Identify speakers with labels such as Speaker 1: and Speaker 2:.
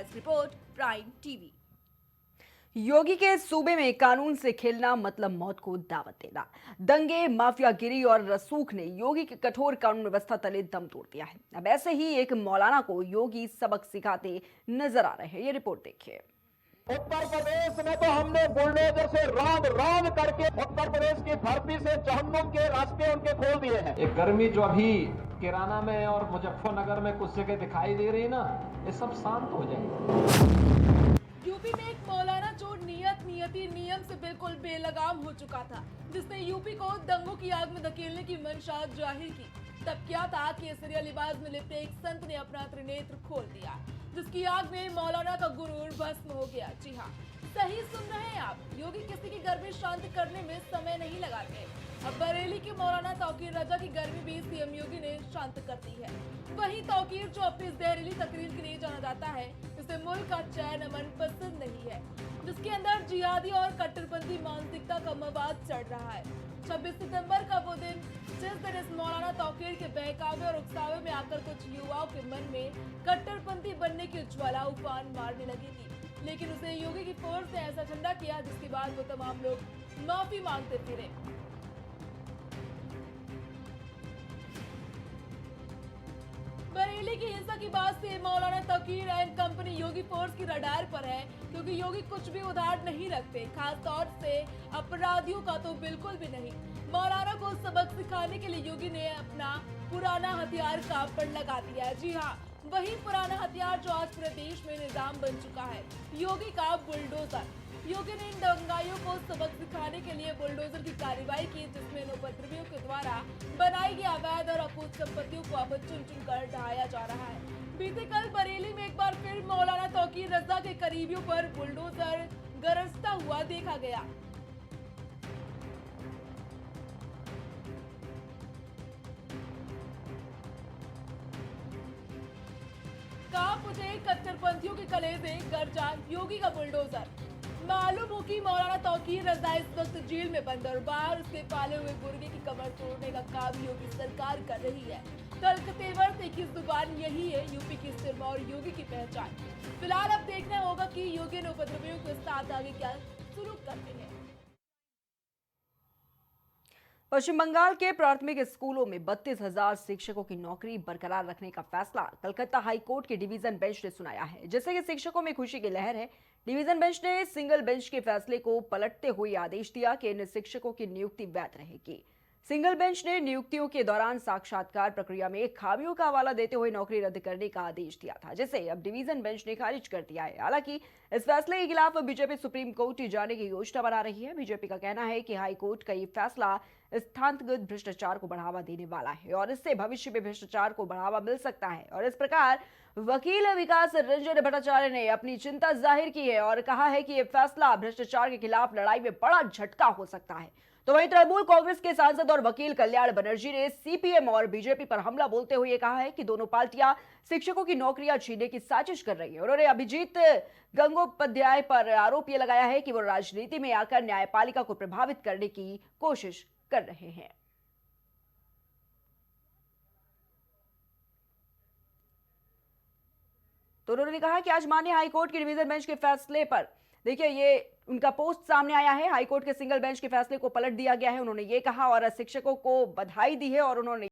Speaker 1: Desk report Prime TV.
Speaker 2: Yogi के सूबे में कानून से खेलना मतलब मौत को दावत देना। दंगे, माफियागिरी और रसूख ने योगी की कठोर कानून व्यवस्था तले दम तोड़ दिया है। अब ऐसे ही एक मौलाना को योगी सबक सिखाते नजर आ रहे हैं। ये रिपोर्ट देखिए।
Speaker 3: उत्तर प्रदेश में तो हमने बुलडोजर से रौंद रौंद करके उत्तर प्रदेश की धरती से जहन्नुम के रास्ते उनके खोल दिए हैं।
Speaker 4: एक गर्मी जो अभी किराना में और मुजफ्फरनगर में कुछ जगह दिखाई दे रही है ना, ये सब शांत हो जाएगा।
Speaker 1: यूपी में एक मौलाना जो नियति नियम से बिल्कुल बेलगाम हो चुका था, जिसने यूपी को दंगों की आग में धकेलने की मंशा जाहिर की। तब क्या था कि केसरिया लिबास में लिपटे एक संत ने अपना त्रिनेत्र खोल दिया, जिसकी आग में मौलाना का गुरूर भस्म हो गया। जी हाँ, सही सुन रहे हैं आप। योगी किसी की गर्मी शांत करने में समय नहीं लगाते। अब बरेली के मौलाना तौकीर रजा की गर्मी भी सीएम योगी ने शांत कर दी है। वहीं तौकीर जो अपनी जहरीली तकरीर के लिए जाना जाता है, उसे मुल्क का चैन अमन पसंद नहीं है, जिसके अंदर जिहादी और कट्टरपंथी मानसिकता का मवाद चढ़ रहा है। 26 सितंबर का वो दिन जिस दिन इस मौलाना तौकीर के बहकावे और उकसावे में आकर कुछ युवाओं के मन में कट्टरपंथी बनने की ज्वाला उफान मारने लगी थी, लेकिन उसे योगी की फोर्स ने ऐसा ठंडा किया जिसके बाद वो तमाम लोग माफी मांगते फिरे। बरेली की हिंसा की बात से मौलाना Tauqeer and company Yogi force की रडार पर है, क्योंकि योगी कुछ भी उधार नहीं रखते, खास तौर से अपराधियों का तो बिल्कुल भी नहीं। मौलाना को सबक सिखाने के लिए योगी ने अपना पुराना हथियार काम पर लगा दिया है। जी हाँ, वही पुराना हथियार जो आज पूरे देश में निजाम बन चुका है, योगी का बुलडोजर। योगी ने इन दंगाइयों को सबक सिखाने के लिए बुलडोजर की कार्रवाई की, जिसमें इन उपद्रवियों के द्वारा बनाई गई अवैध और अपूत संपत्तियों को अब चुन चुन कर ढहाया जा रहा है। बीते कल बरेली में एक बार फिर मौलाना तौकीर रजा के करीबियों पर बुलडोजर गरजता हुआ देखा गया। कांप उठे कट्टरपंथियों के कलेजे, गरजा योगी का बुलडोजर। मालूम हो कि मौलाना तौकीर रजा इस वक्त जेल में बंद और बाहर उसके पाले हुए मुर्गे की कमर तोड़ने का काम योगी सरकार कर रही है। तल्ख तेवर तीखी जुबान, यही है यूपी की सिरमौर योगी की पहचान। फिलहाल अब देखना होगा कि योगी ने उपद्रवियों के साथ आगे क्या सुलूक करते हैं।
Speaker 2: पश्चिम बंगाल के प्राथमिक स्कूलों में 32,000 शिक्षकों की नौकरी बरकरार रखने का फैसला कलकत्ता हाई कोर्ट के डिवीजन बेंच ने सुनाया है, जिससे कि शिक्षकों में खुशी की लहर है। डिवीजन बेंच ने सिंगल बेंच के फैसले को पलटते हुए आदेश दिया कि इन शिक्षकों की नियुक्ति वैध रहेगी। सिंगल बेंच ने नियुक्तियों के दौरान साक्षात्कार प्रक्रिया में खामियों का हवाला देते हुए नौकरी रद्द करने का आदेश दिया था, जिसे अब डिवीजन बेंच ने खारिज कर दिया है। हालांकि इस फैसले के खिलाफ बीजेपी सुप्रीम कोर्ट जाने की योजना बना रही है। बीजेपी का कहना है कि हाई कोर्ट का ये फैसला स्थानगत भ्रष्टाचार को बढ़ावा देने वाला है और इससे भविष्य में भ्रष्टाचार को बढ़ावा मिल सकता है। और इस प्रकार वकील विकास रंजन भट्टाचार्य ने अपनी चिंता जाहिर की है और कहा है कि यह फैसला भ्रष्टाचार के खिलाफ लड़ाई में बड़ा झटका हो सकता है। तो वहीं तृणमूल कांग्रेस के सांसद और वकील कल्याण बनर्जी ने सीपीएम और बीजेपी पर हमला बोलते हुए कहा है कि दोनों पार्टियां शिक्षकों की नौकरियां छीनने की साजिश कर रही है। उन्होंने अभिजीत गंगोपाध्याय पर आरोप यह लगाया है कि वो राजनीति में आकर न्यायपालिका को प्रभावित करने की कोशिश कर रहे हैं। तो उन्होंने कहा कि आज माननीय हाईकोर्ट की डिवीजन बेंच के फैसले पर देखिए, ये उनका पोस्ट सामने आया है। हाईकोर्ट के सिंगल बेंच के फैसले को पलट दिया गया है, उन्होंने ये कहा और शिक्षकों को बधाई दी है और उन्होंने